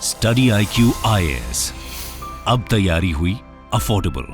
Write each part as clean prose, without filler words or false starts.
Study IQ IAS, अब तैयारी हुई अफोर्डेबल।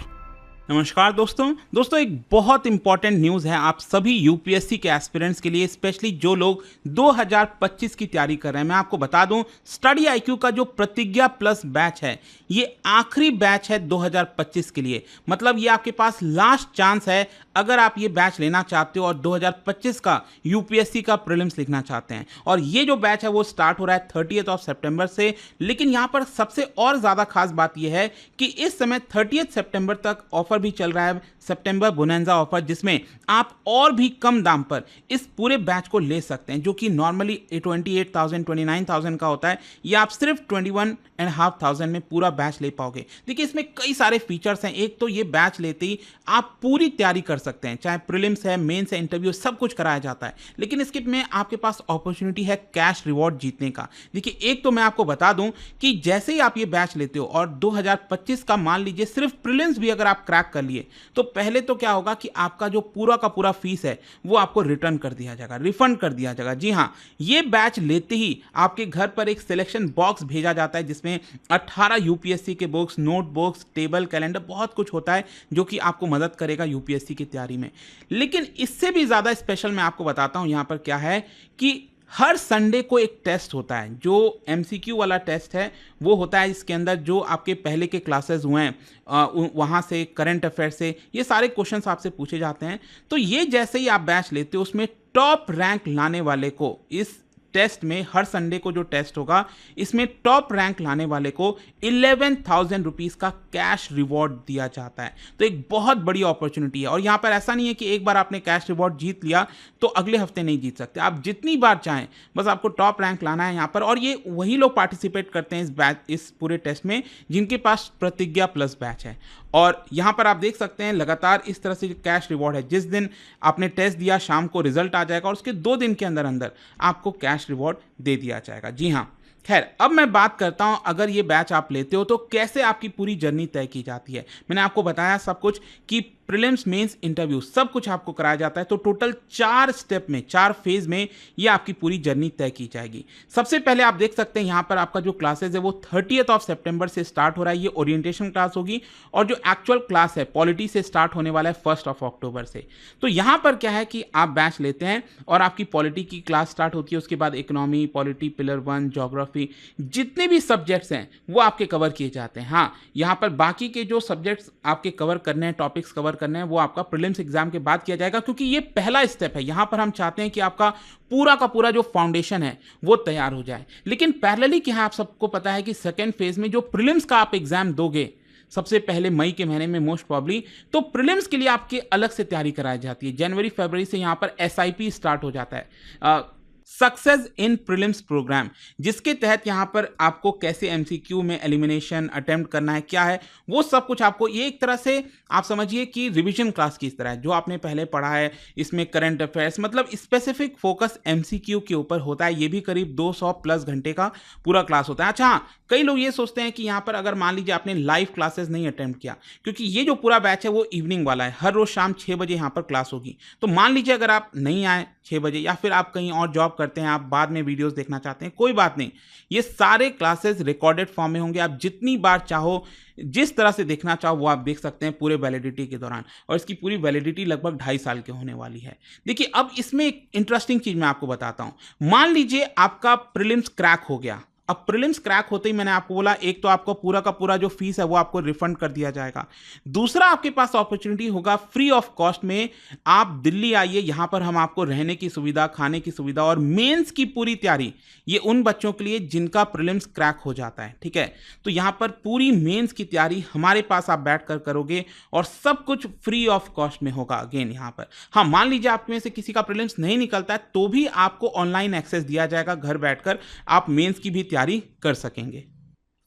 नमस्कार दोस्तों एक बहुत इंपॉर्टेंट न्यूज़ है आप सभी यूपीएससी के एस्पिरेंट्स के लिए, स्पेशली जो लोग 2025 की तैयारी कर रहे हैं। मैं आपको बता दूं, स्टडी IQ का जो प्रतिज्ञा प्लस बैच है ये आखिरी बैच है 2025 के लिए। मतलब ये आपके पास लास्ट चांस है अगर आप ये बैच लेना चाहते हो और 2025 का यूपीएससी का प्रीलिम्स लिखना चाहते हैं। और ये जो बैच है वो स्टार्ट हो रहा है 30 सितंबर से। लेकिन यहाँ पर सबसे और ज़्यादा खास बात यह है कि इस समय 30 सितंबर तक ऑफर भी चल रहा है, सितंबर बोनंजा ऑफर, जिसमें आप और भी कम दाम पर इस पूरे बैच को ले सकते हैं, जो कि नॉर्मली 28,000 29,000 का होता है। ये आप सिर्फ 21,500 में पूरा बैच ले पाओगे। देखिए इसमें कई सारे फीचर्स हैं। एक तो ये बैच लेते ही आप पूरी तैयारी कर सकते हैं, चाहे प्रीलिम्स है, मेंस है, इंटरव्यू, सब कुछ कराया जाता है। लेकिन इसके में आपके पास अपॉर्चुनिटी है कैश रिवॉर्ड जीतने का। देखिए एक तो मैं आपको बता दूं कि जैसे ही आप ये बैच लेते हो और 2025 का मान लीजिए सिर्फ प्रीलिम्स भी अगर आप क्रैक कर लिए, तो पहले तो क्या होगा कि आपका जो पूरा का पूरा फीस है वो आपको रिटर्न कर दिया जाएगा, रिफंड कर दिया जाएगा। जी हाँ, ये बैच लेते ही आपके घर पर एक सिलेक्शन बॉक्स भेजा जाता है जिसमें 18 यूपीएससी के बुक्स, नोटबुक्स, टेबल, कैलेंडर, बहुत कुछ होता है जो कि आपको मदद करेगा यूपीएससी की तैयारी में। लेकिन इससे भी ज़्यादा स्पेशल मैं आपको बताता हूँ यहाँ पर क्या है कि हर संडे को एक टेस्ट होता है, जो एमसीक्यू वाला टेस्ट है वो होता है। इसके अंदर जो आपके पहले के क्लासेस हुए हैं वहाँ से, करंट अफेयर से, ये सारे क्वेश्चंस आपसे पूछे जाते हैं। तो ये जैसे ही आप बैच लेते हो उसमें टॉप रैंक लाने वाले को, इस टेस्ट में हर संडे को जो टेस्ट होगा इसमें टॉप रैंक लाने वाले को 11,000 रुपीज का कैश रिवॉर्ड दिया जाता है। तो एक बहुत बड़ी अपॉर्चुनिटी है। और यहाँ पर ऐसा नहीं है कि एक बार आपने कैश रिवॉर्ड जीत लिया तो अगले हफ्ते नहीं जीत सकते। आप जितनी बार चाहें, बस आपको टॉप रैंक लाना है यहाँ पर। और ये वही लोग पार्टिसिपेट करते हैं इस पूरे टेस्ट में जिनके पास प्रतिज्ञा प्लस बैच है। और यहाँ पर आप देख सकते हैं लगातार इस तरह से कैश रिवॉर्ड है। जिस दिन आपने टेस्ट दिया शाम को रिजल्ट आ जाएगा और उसके 2 दिन के अंदर अंदर आपको कैश रिवॉर्ड दे दिया जाएगा। जी हाँ, खैर अब मैं बात करता हूं अगर ये बैच आप लेते हो तो कैसे आपकी पूरी जर्नी तय की जाती है। मैंने आपको बताया सब कुछ कि प्रीलिम्स, मेंस, इंटरव्यू सब कुछ आपको कराया जाता है। तो टोटल 4 स्टेप में, 4 फेज में ये आपकी पूरी जर्नी तय की जाएगी। सबसे पहले आप देख सकते हैं यहाँ पर आपका जो क्लासेस है वो 30 सितंबर से स्टार्ट हो रहा है। ये ओरिएंटेशन क्लास होगी और जो एक्चुअल क्लास है पॉलिटी से स्टार्ट होने वाला है 1 अक्टूबर से। तो यहाँ पर क्या है कि आप बैच लेते हैं और आपकी पॉलिटी की क्लास स्टार्ट होती है। उसके बाद इकोनॉमी, पॉलिटी, पिलर 1, ज्योग्राफी, जितने भी सब्जेक्ट्स हैं वो आपके कवर किए जाते हैं। हाँ, यहाँ पर बाकी के जो सब्जेक्ट्स आपके कवर करने हैं, टॉपिक्स कवर करने हैं, वो आपका प्रीलिम्स एग्जाम के बाद किया जाएगा, क्योंकि ये पहला स्टेप है। यहां पर हम चाहते हैं कि आपका पूरा का पूरा जो फाउंडेशन है वो तैयार हो जाए। लेकिन पैरेलली क्या है, आप सबको पता है कि सेकेंड फेज में जो प्रीलिम्स का आप एग्जाम दोगे सबसे पहले मई के महीने में मोस्ट प्रॉब्ली, तो प्रीलिम्स के लिए आपके अलग से तैयारी कराई जाती है। जनवरी फरवरी से यहां पर SIP स्टार्ट हो जाता है, सक्सेस इन प्रीलिम्स प्रोग्राम, जिसके तहत यहाँ पर आपको कैसे एमसीक्यू में एलिमिनेशन अटेम्प्ट करना है, क्या है वो सब कुछ आपको, ये एक तरह से आप समझिए कि रिवीजन क्लास की तरह है जो आपने पहले पढ़ा है। इसमें करंट अफेयर्स, मतलब स्पेसिफिक फोकस एमसीक्यू के ऊपर होता है। ये भी करीब 200 प्लस घंटे का पूरा क्लास होता है। अच्छा हाँ, कई लोग ये सोचते हैं कि यहाँ पर अगर मान लीजिए आपने लाइव क्लासेस नहीं अटेम्प्ट किया, क्योंकि ये जो पूरा बैच है वो इवनिंग वाला है, हर रोज शाम 6 बजे यहाँ पर क्लास होगी। तो मान लीजिए अगर आप नहीं आए 6 बजे या फिर आप कहीं और जॉब करते हैं, आप बाद में वीडियोस देखना चाहते हैं, कोई बात नहीं, ये सारे क्लासेस रिकॉर्डेड फॉर्म में होंगे। आप जितनी बार चाहो, जिस तरह से देखना चाहो वो आप देख सकते हैं पूरे वैलिडिटी के दौरान। और इसकी पूरी वैलिडिटी लगभग 2.5 साल की होने वाली है। देखिए अब इसमें एक इंटरेस्टिंग चीज मैं आपको बताता हूं। मान लीजिए आपका प्रीलिम्स क्रैक हो गया। अब प्रीलिम्स क्रैक होते ही मैंने आपको बोला, एक तो आपको पूरा का पूरा जो फीस है वो आपको रिफंड कर दिया जाएगा। दूसरा आपके पास अपॉर्चुनिटी होगा फ्री ऑफ कॉस्ट में आप दिल्ली आइए, यहां पर हम आपको रहने की सुविधा, खाने की सुविधा और मेंस की पूरी तैयारी, ये उन बच्चों के लिए जिनका प्रीलिम्स क्रैक हो जाता है, ठीक है। तो यहां पर पूरी मेंस की तैयारी हमारे पास आप बैठकर करोगे और सब कुछ फ्री ऑफ कॉस्ट में होगा। अगेन यहां पर हाँ, मान लीजिए आप में से किसी का प्रीलिम्स नहीं निकलता है तो भी आपको ऑनलाइन एक्सेस दिया जाएगा, घर बैठकर आप मेंस की भी तैयारी कर सकेंगे।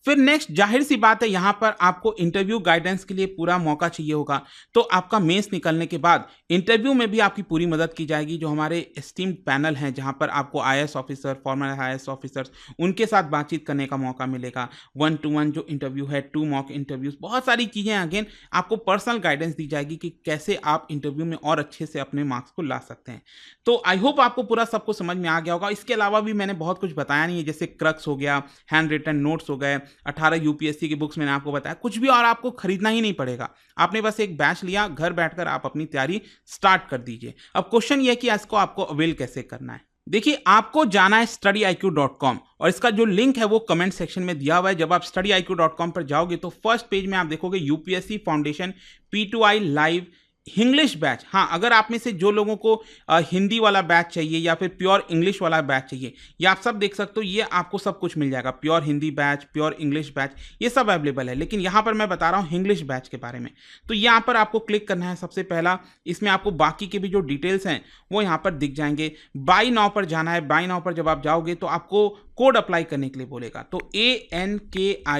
फिर नेक्स्ट जाहिर सी बात है यहाँ पर आपको इंटरव्यू गाइडेंस के लिए पूरा मौका चाहिए होगा। तो आपका मेंस निकलने के बाद इंटरव्यू में भी आपकी पूरी मदद की जाएगी। जो हमारे एस्टीम्ड पैनल हैं जहाँ पर आपको IAS officer, farmer IAS officers, उनके साथ बातचीत करने का मौका मिलेगा। 1-to-1 जो इंटरव्यू है, 2 मॉक इंटरव्यूज, बहुत सारी चीज़ें। अगेन आपको पर्सनल गाइडेंस दी जाएगी कि कैसे आप इंटरव्यू में और अच्छे से अपने मार्क्स को ला सकते हैं। तो आई होप आपको पूरा सब कुछ समझ में आ गया होगा। इसके अलावा भी मैंने बहुत कुछ बताया नहीं है, जैसे क्रक्स हो गया, हैंड रिटन नोट्स हो गए, 18 यूपीएससी की बुक्स मैंने आपको बताया, कुछ भी और आपको खरीदना ही नहीं पड़ेगा। आपने बस एक बैच लिया, घर बैठकर आप अपनी तैयारी स्टार्ट कर दीजिए। अब क्वेश्चन ये है कि इसको आपको अवेल कैसे करना है। देखिए, आपको जाना है studiiq.com और इसका जो लिंक है वो कमेंट सेक्शन में दिया हुआ है। जब आप studiiq.com पर जाओगे तो फर्स्ट पेज में आप देखोगे UPSC foundation P2I live English batch. हाँ, अगर आप में से जो लोगों को हिंदी वाला बैच चाहिए या फिर प्योर इंग्लिश वाला बैच चाहिए, ये आप सब देख सकते हो। ये आपको सब कुछ मिल जाएगा, pure Hindi batch, pure English batch, ये सब अवेलेबल है। लेकिन यहाँ पर मैं बता रहा हूँ इंग्लिश बैच के बारे में। तो यहाँ पर आपको क्लिक करना है सबसे पहला। इसमें आपको बाकी के भी जो डिटेल्स हैं वो यहाँ पर दिख जाएंगे। बाई नाउ पर जाना है। बाई नाउ पर जब आप जाओगे तो आपको कोड अप्लाई करने के लिए बोलेगा। तो ANKITLIVE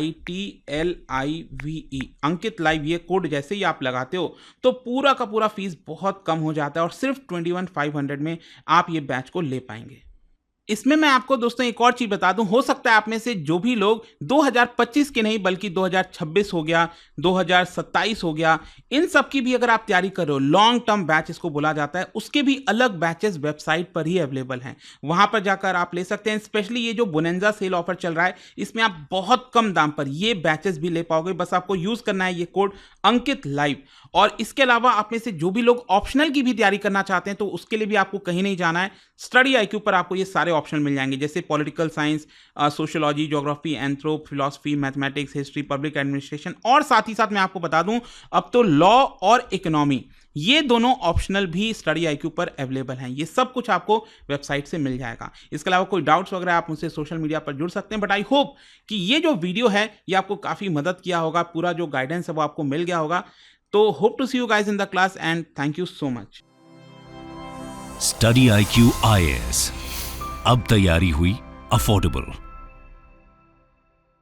अंकित लाइव, ये कोड जैसे ही आप लगाते हो तो पूरा का पूरा फीस बहुत कम हो जाता है और सिर्फ 21,500 में आप ये बैच को ले पाएंगे। इसमें मैं आपको दोस्तों एक और चीज बता दूं, हो सकता है आप में से जो भी लोग 2025 के नहीं बल्कि 2026 हो गया, 2027 हो गया, इन सब की भी अगर आप तैयारी कर रहे हो, लॉन्ग टर्म बैच इसको बोला जाता है, उसके भी अलग बैचेस वेबसाइट पर ही अवेलेबल हैं। वहां पर जाकर आप ले सकते हैं। स्पेशली ये जो बोनेंजा सेल ऑफर चल रहा है, इसमें आप बहुत कम दाम पर ये बैचेस भी ले पाओगे। बस आपको यूज करना है ये कोड अंकित लाइव। और इसके अलावा आप में से जो भी लोग ऑप्शनल की भी तैयारी करना चाहते हैं तो उसके लिए भी आपको कहीं नहीं जाना है। स्टडी आईक्यू पर आपको ये सारे ऑप्शन मिल जाएंगे, जैसे political science, sociology, geography, एंथ्रोप, philosophy, mathematics, history, public administration, और साथ ही साथ मैं आपको बता दूं अब तो लॉ और इकोनॉमी, ये दोनों ऑप्शनल भी स्टडी आईक्यू पर अवेलेबल हैं। ये सब कुछ आपको वेबसाइट से मिल जाएगा। इसके अलावा कोई डाउट्स वगैरह आप मुझसे सोशल मीडिया पर जुड़ सकते हैं। बट आई होप कि ये जो वीडियो है ये आपको काफ़ी मदद किया होगा, पूरा जो गाइडेंस है वो आपको मिल गया होगा। तो hope to see you guys in the class and thank you so much. Study IQ IAS, अब तैयारी हुई अफोर्डेबल।